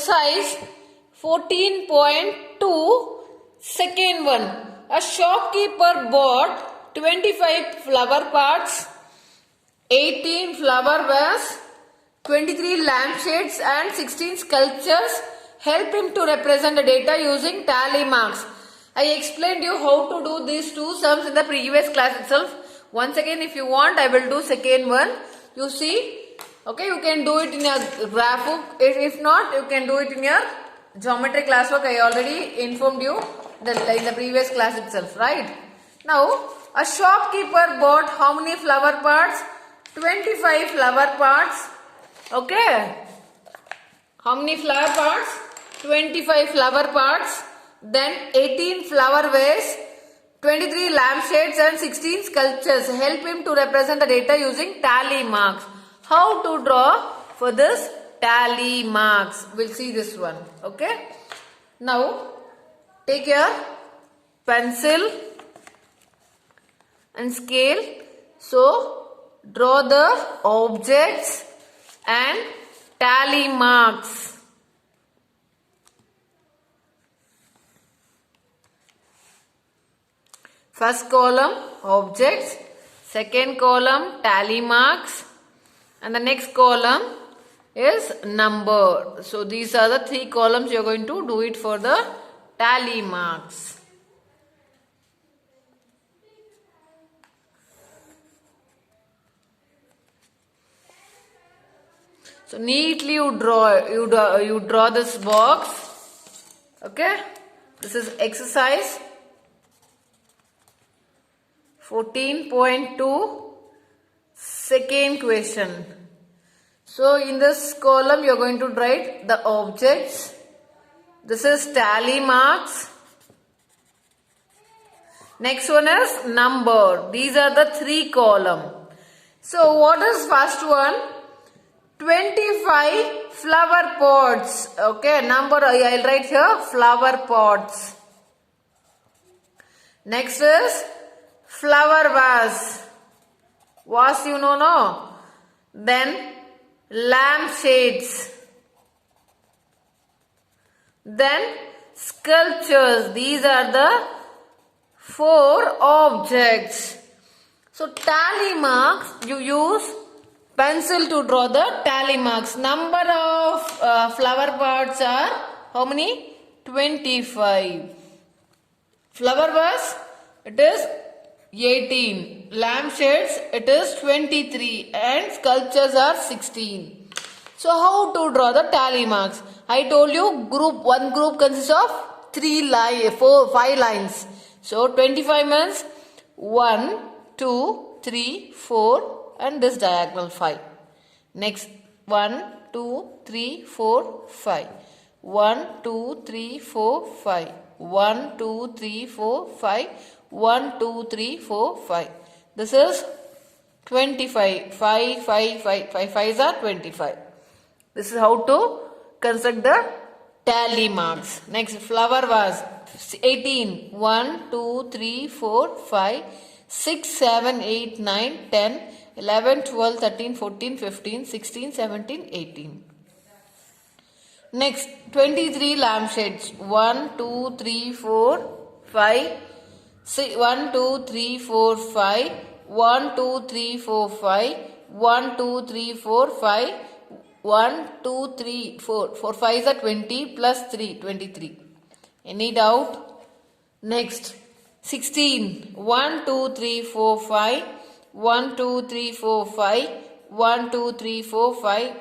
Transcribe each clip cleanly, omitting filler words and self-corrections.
exercise 14.2, second one. A shopkeeper bought 25 flower pots, 18 flower vases, 23 lampshades and 16 sculptures. Help him to represent the data using tally marks. I explained you how to do these two sums in the previous class itself. Once again, if you want, I will do second one. You see, okay, you can do it in your graph book. If not, you can do it in your geometry classwork. I already informed you in the previous class itself, right? Now, a shopkeeper bought how many flower pots? 25 flower pots. Okay. How many flower pots? 25 flower pots. Then 18 flower vases, 23 lampshades and 16 sculptures. Help him to represent the data using tally marks. How to draw for this tally marks? We'll see this one. Okay. Now, take your pencil and scale. So, draw the objects and tally marks. First column objects, second column tally marks, and the next column is number. So these are the three columns you are going to do it for the tally marks. So neatly you draw this box. Okay, this is exercise 14.2, second question. So in this column you are going to write the objects. This is tally marks. Next one is number. These are the three column. So what is first one? 25 flower pots. Okay, number I'll write here flower pots. Next is flower vase. Vase you know, no? Then lampshades. Then sculptures. These are the four objects. So tally marks, you use pencil to draw the tally marks. Number of flower pots are how many? 25. Flower vase, it is 18. Lampshades, it is 23. And sculptures are 16. So how to draw the tally marks? I told you one group consists of 5 lines. So 25 means 1, 2, 3, 4 and this diagonal 5. Next 1, 2, 3, 4, 5. 1, 2, 3, 4, 5. 1, 2, 3, 4, 5. 1, 2, 3, 4, 5. This is 25. 5, 5, 5, 5, 5s are 25. This is how to construct the tally marks. Next, flower vase. 18. 1, 2, 3, 4, 5, 6, 7, 8, 9, 10, 11, 12, 13, 14, 15, 16, 17, 18. Next, 23 lampshades. 1, 2, 3, 4, 5. 1, 2, 3, 4, 5. 1, 2, 3, 4, 5. 1, 2, 3, 4, 5. 1, 2, 3, 4. 4 5s are 20 plus 3, 23. Any doubt? Next, 16. 1, 2, 3, 4, 5. 1, 2, 3, 4, 5. 1, 2, 3, 4, 5.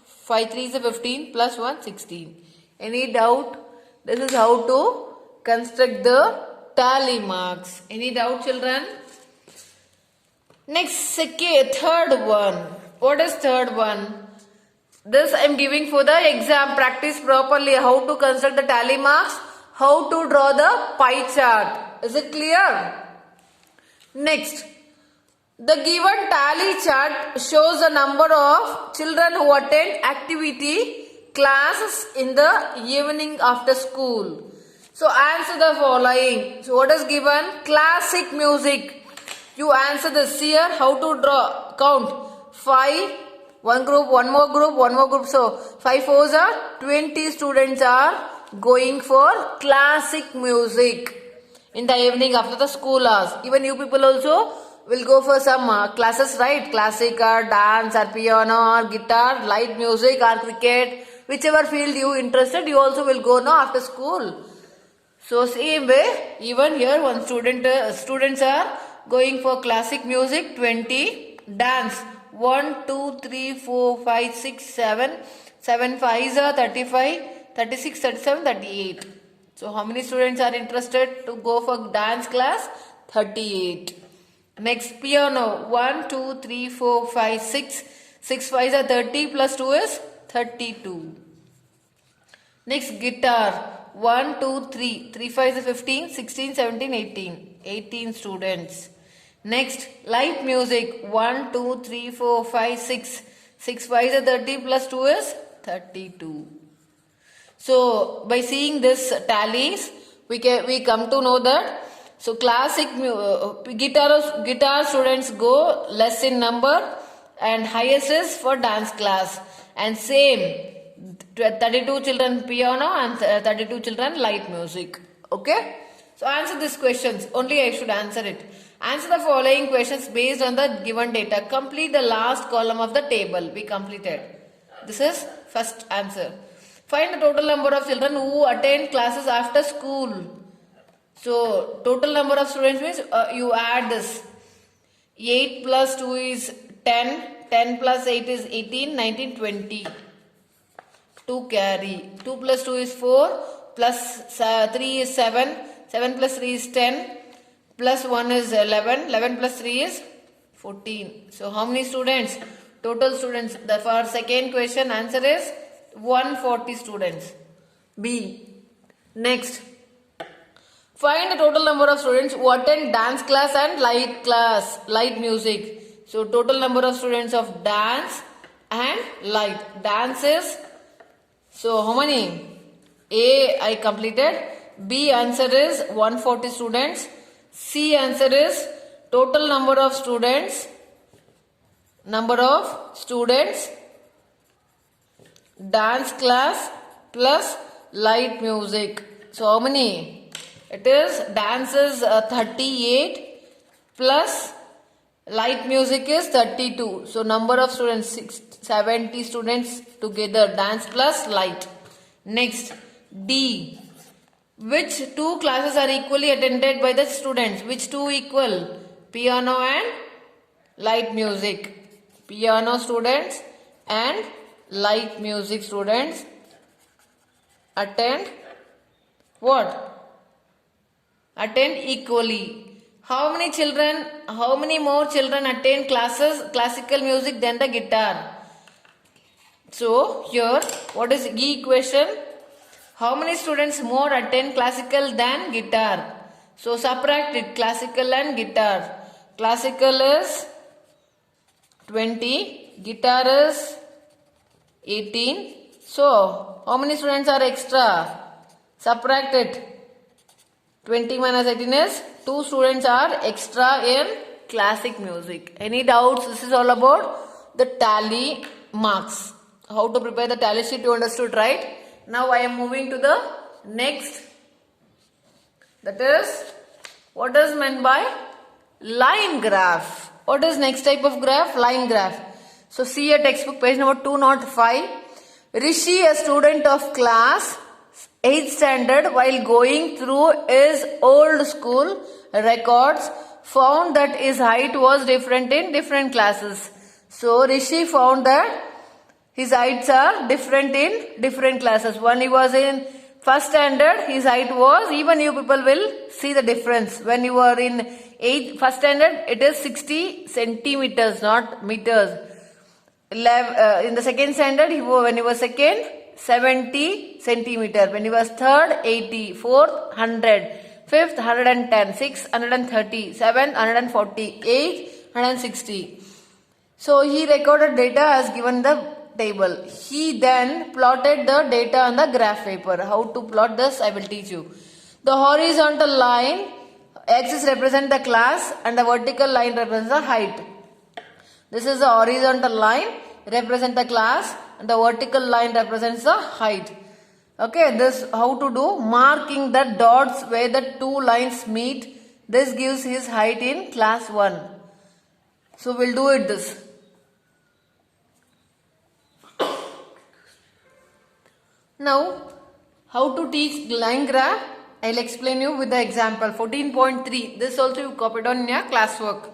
5 3 is 15 plus 1, 16. Any doubt? This is how to construct the tally marks. Any doubt, children? Next, third one. What is third one? This I am giving for the exam. Practice properly how to construct the tally marks, how to draw the pie chart. Is it clear? Next, the given tally chart shows the number of children who attend activity classes in the evening after school. So answer the following. So what is given? Classic music. You answer this here. How to draw? Count 5, one group, one more group, one more group. So 5 fours are 20 students are going for classic music in the evening after the school hours. Even you people also will go for some classes, right? Classic or dance or piano or guitar, light music or cricket, whichever field you interested, you also will go now after school. So same way, even here one students are going for classic music, 20, dance, 1, 2, 3, 4, 5, 6, 7, 7 5s are 35, 36, 37, 38. So how many students are interested to go for dance class? 38. Next piano, 1, 2, 3, 4, 5, 6, 6 5s are 30 plus 2 is 32. Next guitar, 1, 2, 3, 3 5s are 15, 16, 17, 18. 18 students. Next light music, 1, 2, 3, 4, 5, 6. 6 5s are 30 plus 2 is 32. So by seeing this tallies, we come to know that so classic guitar students go less in number and highest is for dance class, and same 32 children piano and 32 children light music. Okay, so answer these questions. Only I should answer it. Answer the following questions based on the given data. Complete the last column of the table. We completed. This is first answer. Find the total number of children who attend classes after school. So total number of students means you add this. 8 plus 2 is 10. 10 plus 8 is 18, 19, 20. 2 carry. 2 plus 2 is 4. Plus 3 is 7. 7 plus 3 is 10. Plus 1 is 11. 11 plus 3 is 14. So how many students? Total students. For second question answer is 140 students. B. Next. Find the total number of students who attend dance class and light music. So total number of students of dance and light. Dance is, so how many? A I completed. B answer is 140 students. C answer is total number of students. Dance class plus light music. So how many? It is dance is 38 plus light music is 32. So number of students 70 students together, dance plus light. Next D. Which two classes are equally attended by the students? Which two equal? Piano and light music. Piano students and light music students attend what? Attend equally. How many more children attend classical music than the guitar? So here what is E equation? How many students more attend classical than guitar? So subtract it, classical and guitar. Classical is 20, guitar is 18. So how many students are extra? Subtract it. 20 minus 18 is 2 students are extra in classic music. Any doubts? This is all about the tally marks. How to prepare the tally sheet you understood, right? Now I am moving to the next. That is what is meant by line graph. What is next type of graph? Line graph. So see a textbook page number 205. Rishi, a student of class 8th standard, while going through his old school records, found that his height was different in different classes. So Rishi found that his heights are different in different classes. When he was in first standard, his height was, even you people will see the difference. When you were in first standard, it is 60 centimeters, not meters. In the second standard, when he was second, 70 centimeter. When he was third, 80. Fourth, 100. Fifth, 110. Sixth, 130. Seventh, 140. Eighth, 160. So he recorded data as given the table. He then plotted the data on the graph paper. How to plot this, I will teach you. The horizontal line, axis represents the class and the vertical line represents the height. This is the horizontal line. represent the class and the vertical line represents the height. Okay, this how to do, marking the dots where the two lines meet. This gives his height in class 1. So we'll do it this. Now, how to teach line graph? I'll explain you with the example. 14.3. This also you copied on your classwork.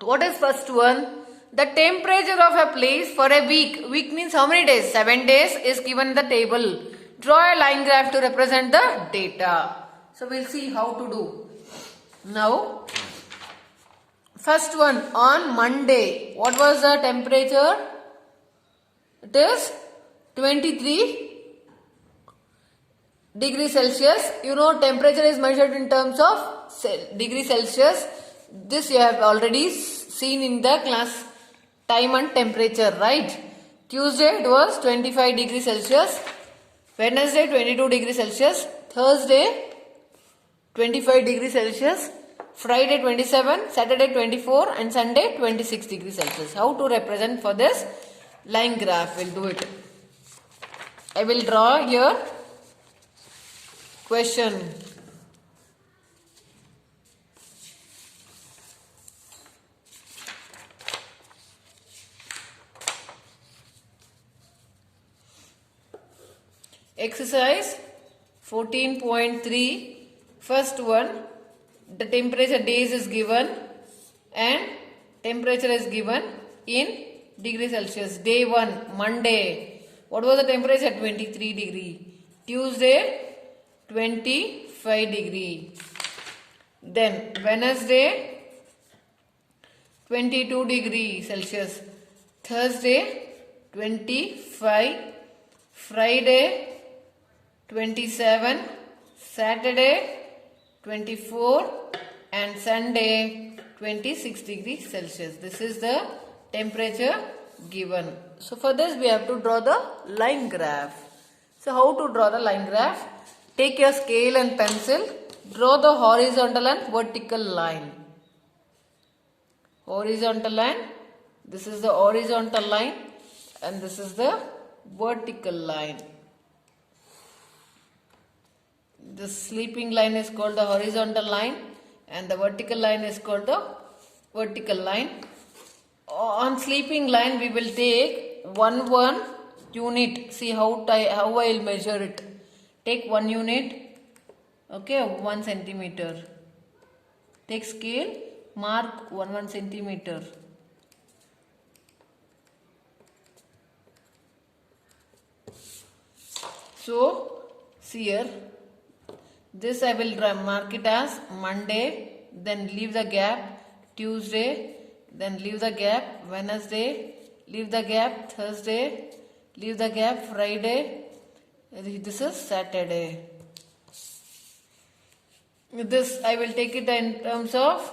What is first one? The temperature of a place for a week. Week means how many days? 7 days is given in the table. Draw a line graph to represent the data. So we'll see how to do. Now, first one on Monday. What was the temperature? It is 23 degrees Celsius. You know temperature is measured in terms of degrees Celsius. This you have already seen in the class time and temperature, right? Tuesday it was 25 degrees Celsius. Wednesday 22 degrees Celsius. Thursday 25 degrees Celsius. Friday 27, Saturday 24 and Sunday 26 degrees Celsius. How to represent for this line graph? We'll do it. I will draw here question. Exercise 14.3. First one, the temperature days is given and temperature is given in degrees Celsius. Day 1, Monday. What was the temperature? 23 degree. Tuesday 25 degree. Then Wednesday 22 degree Celsius. Thursday 25. Friday 27. Saturday 24 and Sunday 26 degrees Celsius. This is the temperature given. So for this we have to draw the line graph. So how to draw the line graph? Take your scale and pencil. Draw the horizontal and vertical line. Horizontal line. This is the horizontal line and this is the vertical line. The sleeping line is called the horizontal line and the vertical line is called the vertical line. On sleeping line we will take 1 unit. See how I will measure it. Take 1 unit. Okay, 1 centimeter. Take scale, mark 1 centimeter. So, see here. This I will mark it as Monday, then leave the gap, Tuesday, then leave the gap, Wednesday, leave the gap, Thursday, leave the gap, Friday, this is Saturday. This I will take it in terms of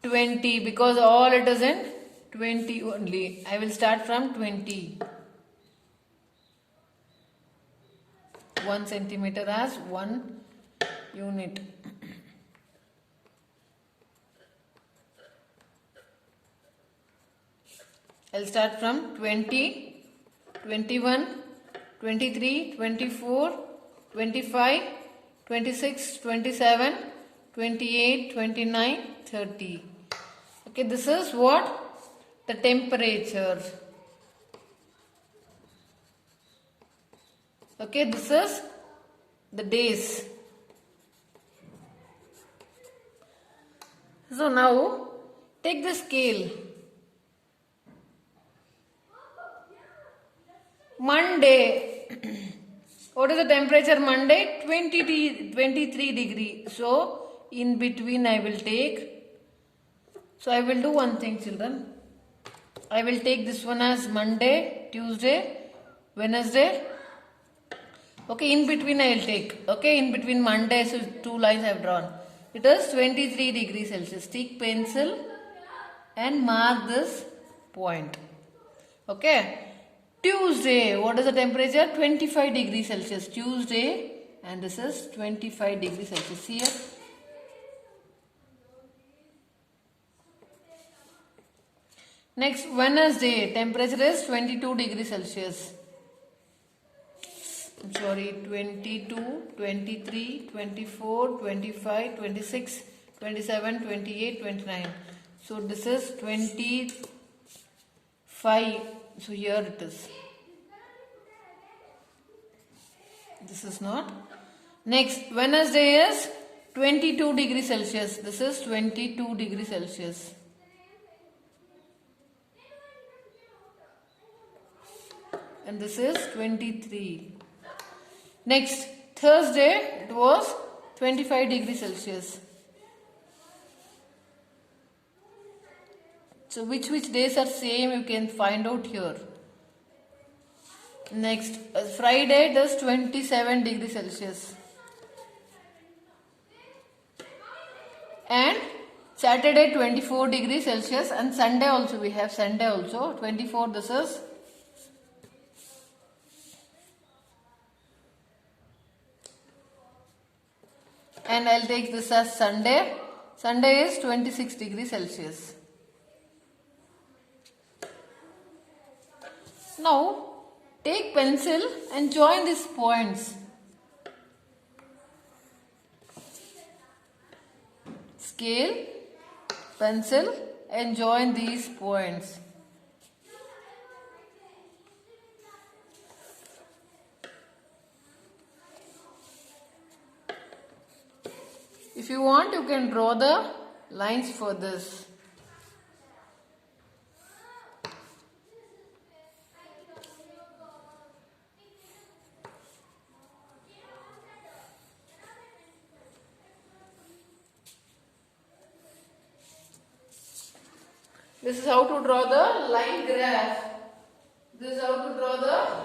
20 because all it is in 20 only. I will start from 20. 1 centimeter as 1 unit. I'll start from 20, 21, 23, 24, 25, 26, 27, 28, 29, 30. Okay, this is what? The temperature. Okay, this is the days. So now take the scale. Monday. What is the temperature Monday? 23 degree. So in between I will take. So I will do one thing, children. I will take this one as Monday, Tuesday, Wednesday. Okay, in between I will take. Okay, in between Monday, so 2 lines I have drawn. It is 23 degrees Celsius. Take pencil and mark this point. Okay. Tuesday, what is the temperature? 25 degrees Celsius. Tuesday, and this is 25 degrees Celsius. Here. Next, Wednesday, temperature is 22 degrees Celsius. I'm sorry, 22, 23, 24, 25, 26, 27, 28, 29. So this is 25. So here it is. This is not. Next, Wednesday is 22 degrees Celsius. This is 22 degrees Celsius. And this is 23. Next, Thursday, it was 25 degrees Celsius. So which days are same, you can find out here. Next, Friday, it is 27 degrees Celsius. And Saturday, 24 degrees Celsius. And Sunday also, we have Sunday also, 24, this is. And I'll take this as Sunday. Sunday is 26 degrees Celsius. Now, take pencil and join these points. Scale, pencil and join these points. If you want, you can draw the lines for this. This is how to draw the line graph. This is how to draw the